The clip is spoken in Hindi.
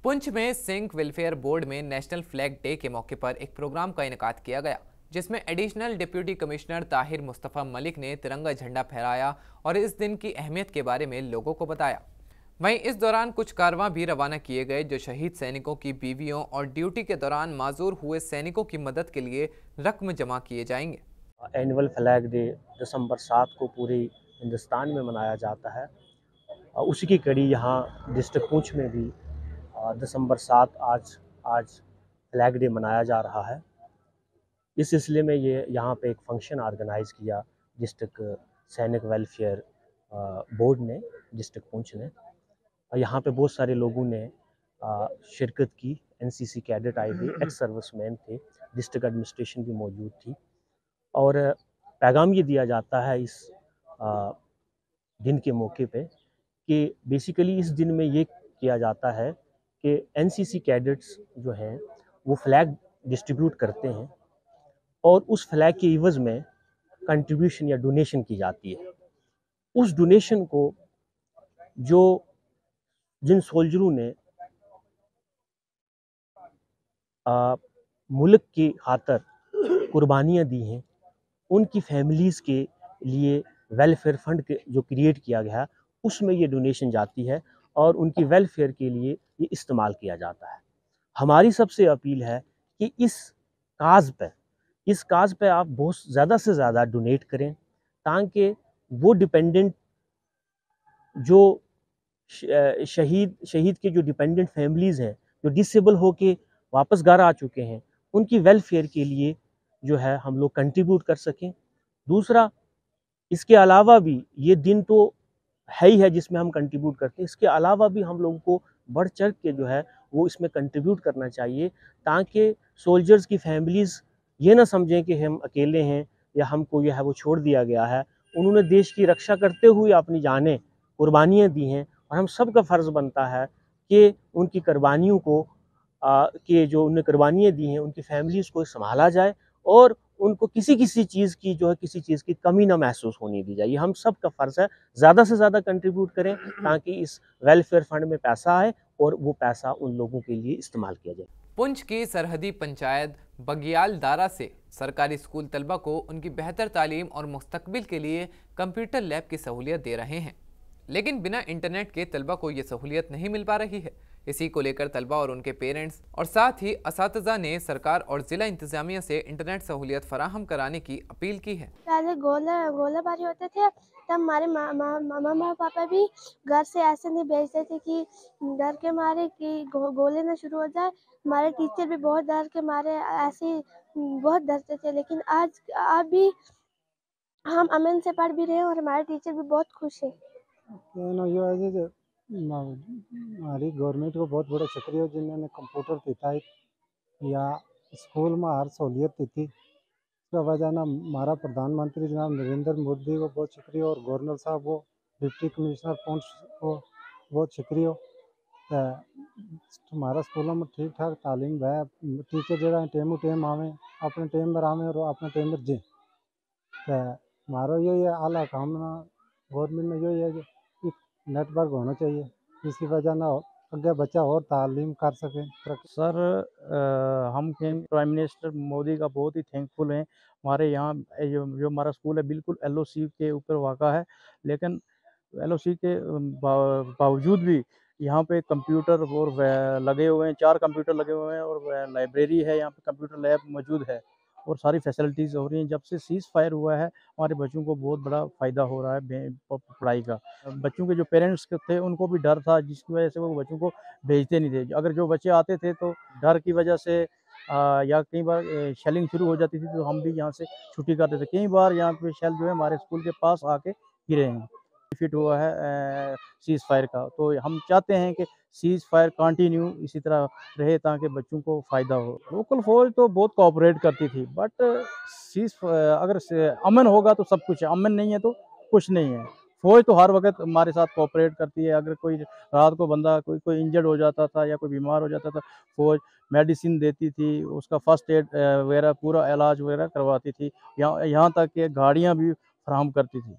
पुंछ में सिंक वेलफेयर बोर्ड में नेशनल फ्लैग डे के मौके पर एक प्रोग्राम का इनेकाद किया गया, जिसमें additional deputy commissioner Tahir Mustafa Malik ने तिरंगा झंडा फहराया और इस दिन की अहमियत के बारे में लोगों को बताया। वहीं इस दौरान कुछ कारवां भी रवाना किए गए जो शहीद सैनिकों की बीवियों और ड्यूटी के दौरान माजूर हुए सैनिकों की मदद के लिए रकम जमा किए जाएंगे। एनुअल फ्लैग डे दिसंबर 7 को पूरे हिंदुस्तान में मनाया जाता है। उसी की कड़ी यहाँ डिस्ट्रिक्ट पुंछ में भी दिसंबर 7 आज फ्लैग डे मनाया जा रहा है। इस सिलसिले में ये यहाँ पे एक फंक्शन ऑर्गेनाइज किया डिस्ट्रिक्ट सैनिक वेलफेयर बोर्ड ने, डिस्ट्रिक्ट पुंछ ने। यहाँ पे बहुत सारे लोगों ने शिरकत की। एनसीसी कैडेट आए थे, एक्स सर्विसमैन थे, डिस्ट्रिक्ट एडमिनिस्ट्रेशन भी मौजूद थी। और पैगाम ये दिया जाता है इस दिन के मौके पे कि बेसिकली इस दिन में ये किया जाता है कि एनसीसी कैडेट्स जो हैं वो फ्लैग डिस्ट्रीब्यूट करते हैं और उस फ्लैग के इवज़ में कंट्रीब्यूशन या डोनेशन की जाती है। उस डोनेशन को जिन सोल्जरों ने मुल्क की खातर कुर्बानियाँ दी हैं, उनकी फैमिलीज़ के लिए वेलफेयर फंड के जो क्रिएट किया गया है उसमें ये डोनेशन जाती है और उनकी वेलफेयर के लिए ये इस्तेमाल किया जाता है। हमारी सबसे अपील है कि इस काज पे आप बहुत ज़्यादा से ज़्यादा डोनेट करें, ताकि वो डिपेंडेंट जो शहीद के जो डिपेंडेंट फैमिलीज़ हैं, जो डिसेबल होके वापस घर आ चुके हैं, उनकी वेलफेयर के लिए जो है हम लोग कंट्रीब्यूट कर सकें। दूसरा, इसके अलावा भी ये दिन तो है ही है जिसमें हम कंट्रीब्यूट करते हैं, इसके अलावा भी हम लोगों को बढ़ चढ़ के जो है वो इसमें कंट्रीब्यूट करना चाहिए, ताकि सोल्जर्स की फैमिलीज़ ये ना समझें कि हम अकेले हैं या हमको ये है वो छोड़ दिया गया है। उन्होंने देश की रक्षा करते हुए अपनी जानें कुर्बानियाँ दी हैं और हम सब का फ़र्ज़ बनता है कि उनकी कुर्बानियों को कि जो उन्होंने कुर्बानियाँ दी हैं उनकी फैमिलीज़ को संभाला जाए और उनको किसी चीज़ की जो है किसी चीज़ की कमी ना महसूस होने दी जाए। ये हम सब का फ़र्ज़ है, ज़्यादा से ज़्यादा कंट्रीब्यूट करें ताकि इस वेलफेयर फंड में पैसा आए और वो पैसा उन लोगों के लिए इस्तेमाल किया जाए। पुंछ की सरहदी पंचायत बगियाल दारा से सरकारी स्कूल तलबा को उनकी बेहतर तालीम और मुस्तकबिल के लिए कंप्यूटर लैब की सहूलियत दे रहे हैं, लेकिन बिना इंटरनेट के तलबा को ये सहूलियत नहीं मिल पा रही है। इसी को लेकर तलबा और उनके पेरेंट्स और साथ ही असातिज़ा ने सरकार और ज़िला इंतज़ामिया से इंटरनेट सहूलियत फराहम कराने की अपील की है। पहले गोलाबारी होते थे तब हमारे मम्मा पापा भी घर से ऐसे नहीं भेजते थे कि डर के मारे कि गोले ना शुरू हो जाए। हमारे टीचर भी बहुत डर के मारे ऐसे बहुत डरते थे, लेकिन आज भी हम अमन से पढ़ भी रहे हैं और हमारे टीचर भी बहुत खुश हैं। हमारी गवर्नमेंट को बहुत बड़ा शुक्रिया जिन्होंने कंप्यूटर देता है या स्कूल में हर सहूलियत दी थी। इसका वजह ना हमारा प्रधानमंत्री जनाब नरेंद्र मोदी को बहुत शुक्रिया और गवर्नर साहब को, डिप्टी कमिश्नर पुंछ को बहुत शुक्रिया। हमारा स्कूलों में ठीक ठाक तालीम है, टीचर जो टेम टेम आवे, अपने टेम पर आवे और अपने टेम पर जे। हमारा ये आला काम ना गवर्नमेंट में ये है कि नेटवर्क होना चाहिए, इसकी वजह ना अगर बच्चा और तालीम कर सके। सर हम प्राइम मिनिस्टर मोदी का बहुत ही थैंकफुल हैं। हमारे यहाँ जो हमारा स्कूल है बिल्कुल एलओसी के ऊपर वाक़ा है, लेकिन एलओसी के बावजूद भी यहाँ पे कंप्यूटर और लगे हुए हैं, 4 कंप्यूटर लगे हुए हैं और लाइब्रेरी है, यहाँ पे कंप्यूटर लैब मौजूद है और सारी फैसिलिटीज़ हो रही हैं। जब से सीज़ फायर हुआ है हमारे बच्चों को बहुत बड़ा फ़ायदा हो रहा है पढ़ाई का। बच्चों के जो पेरेंट्स थे उनको भी डर था, जिसकी वजह से वो बच्चों को भेजते नहीं थे। अगर जो बच्चे आते थे तो डर की वजह से या कई बार शेलिंग शुरू हो जाती थी तो हम भी यहाँ से छुट्टी करते थे। कई बार यहाँ पे शेल जो है हमारे स्कूल के पास आके गिरे हैं। फिट हुआ है सीज़ फायर का, तो हम चाहते हैं कि सीज़ फायर कंटिन्यू इसी तरह रहे ताकि बच्चों को फ़ायदा हो। लोकल फौज तो बहुत कोऑपरेट करती थी, बट अगर अमन होगा तो सब कुछ है, अमन नहीं है तो कुछ नहीं है। फौज तो हर वक्त हमारे साथ कोऑपरेट करती है। अगर कोई रात को बंदा कोई इंजर्ड हो जाता था या कोई बीमार हो जाता था, फौज मेडिसिन देती थी, उसका फर्स्ट एड वगैरह पूरा इलाज वगैरह करवाती थी। यहाँ तक कि गाड़ियाँ भी फराहम करती थी।